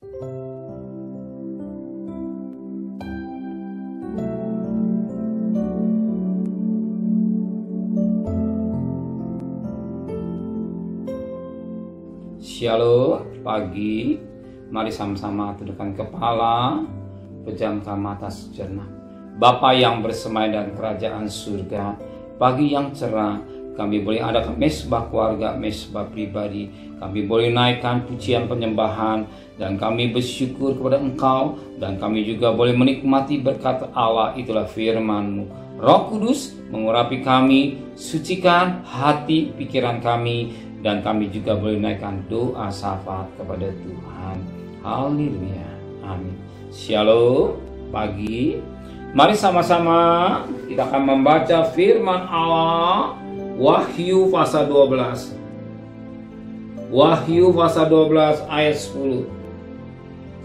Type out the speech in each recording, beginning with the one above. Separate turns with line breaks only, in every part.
Shalom pagi, mari sama-sama tundukkan kepala, pejamkan mata sejenak. Bapa yang bersemayam dan kerajaan surga, pagi yang cerah, kami boleh adakan mesbah keluarga, mesbah pribadi. Kami boleh naikkan pujian penyembahan, dan kami bersyukur kepada Engkau, dan kami juga boleh menikmati berkat Allah, itulah firman-Mu. Roh Kudus mengurapi kami, sucikan hati pikiran kami, dan kami juga boleh naikkan doa syafaat kepada Tuhan. Haleluya, amin. Shalom pagi, mari sama-sama kita akan membaca firman Allah, Wahyu pasal 12. Wahyu pasal 12 ayat 10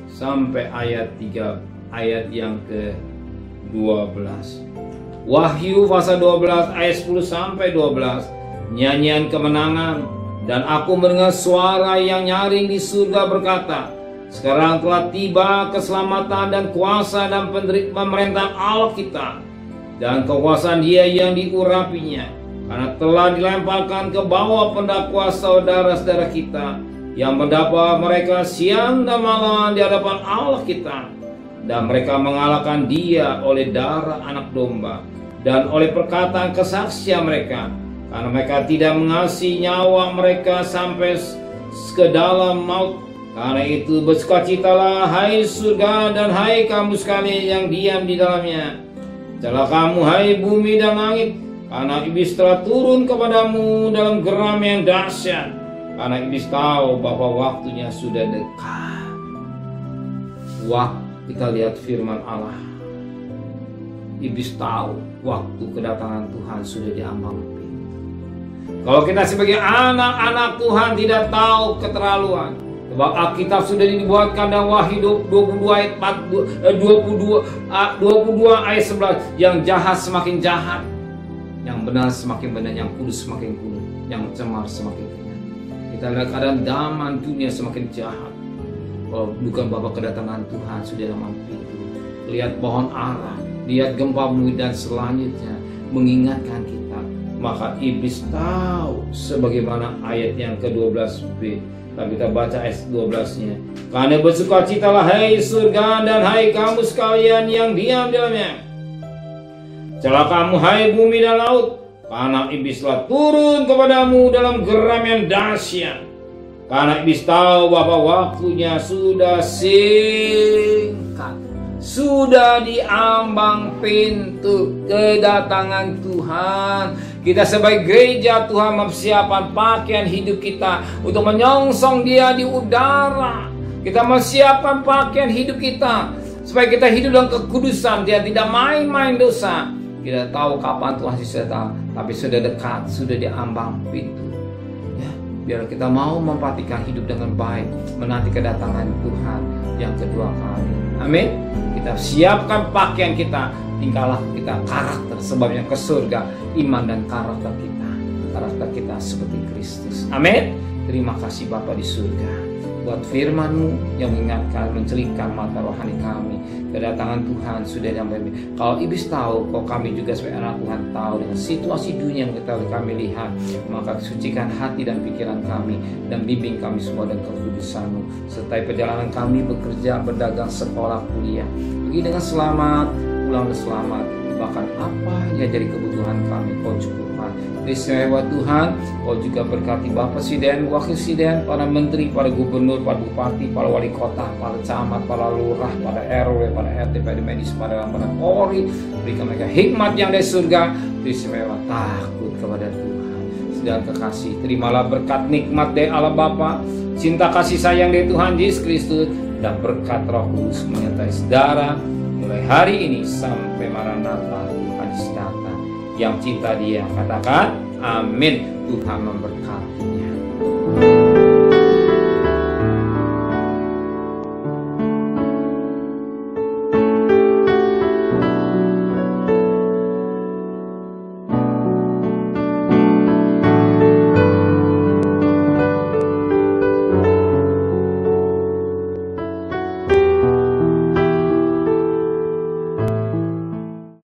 sampai ayat 3, ayat yang ke-12. Wahyu pasal 12 ayat 10 sampai 12. Nyanyian kemenangan. Dan aku mendengar suara yang nyaring di surga berkata, sekarang telah tiba keselamatan dan kuasa dan pemerintahan Allah kita, dan kekuasaan Dia yang diurapinya, karena telah dilemparkan ke bawah pendakwa saudara-saudara kita, yang mendakwa mereka siang dan malam di hadapan Allah kita. Dan mereka mengalahkan Dia oleh darah anak domba dan oleh perkataan kesaksian mereka, karena mereka tidak mengasihi nyawa mereka sampai ke dalam maut. Karena itu bersukacitalah hai surga dan hai kamu sekalian yang diam di dalamnya. Celaka kamu hai bumi dan langit, karena iblis telah turun kepadamu dalam geram yang dahsyat. Karena iblis tahu bahwa waktunya sudah dekat. Waktu kita lihat firman Allah, iblis tahu waktu kedatangan Tuhan sudah diambang pintu. Kalau kita sebagai anak-anak Tuhan tidak tahu keterlaluan, sebab Alkitab sudah dibuatkan dalam Wahyu 22 ayat 22 ayat 11, yang jahat semakin jahat, yang benar semakin benar, yang kudus semakin kudus, yang cemar semakin kenyang. Kita lihat keadaan zaman dunia semakin jahat. Kalau bukan bahwa kedatangan Tuhan sudah dalam pintu. Lihat pohon ara, lihat gempa bumi dan selanjutnya mengingatkan kita. Maka iblis tahu, sebagaimana ayat yang ke-12b. Tapi kita baca ayat 12-nya. Karena bersukacitalah hai surga dan hai kamu sekalian yang diam di dalamnya. Celaka kamu hai bumi dan laut, karena iblis telah turun kepadamu dalam geram yang dahsyat. Karena iblis tahu bahwa waktunya sudah singkat, sudah diambang pintu kedatangan Tuhan. Kita sebagai gereja Tuhan mempersiapkan pakaian hidup kita untuk menyongsong Dia di udara. Kita mempersiapkan pakaian hidup kita supaya kita hidup dalam kekudusan. Dia tidak main-main dosa. Kita tahu kapan Tuhan sudah datang, tapi sudah dekat, sudah diambang pintu. Ya, biar kita mau memperhatikan hidup dengan baik, menanti kedatangan Tuhan yang kedua kali. Amin. Kita siapkan pakaian kita, tingkah laku kita, karakter, sebabnya ke surga, iman dan karakter kita seperti Kristus. Amin. Terima kasih Bapa di surga buat firman-Mu yang mengingatkan, mencelingkan mata rohani kami. Kedatangan Tuhan sudah sampai. Kalau iblis tahu, kalau kami juga sebagai anak Tuhan tahu dengan situasi dunia yang kami lihat, maka sucikan hati dan pikiran kami, dan bimbing kami semua dengan kekudusan-Mu, serta perjalanan kami bekerja, berdagang, sekolah, kuliah. Pergi dengan selamat, pulang dengan selamat. Bahkan apa yang jadi kebutuhan kami, Kau cukupkan. Istimewa Tuhan, Kau juga berkati Bapak Presiden, Wakil Presiden, para menteri, para gubernur, para bupati, para wali kota, para camat, para lurah, para RW, para RT, para medis, para Polri. Berikan mereka hikmat yang dari surga. Istimewa takut kepada Tuhan. Sedang kekasih, terimalah berkat nikmat dari Allah Bapa, cinta kasih sayang dari Tuhan Yesus Kristus, dan berkat Roh Kudus menyertai saudara mulai hari ini sampai Maranatha Tuhan datang. Yang cinta Dia katakan amin. Tuhan memberkatinya.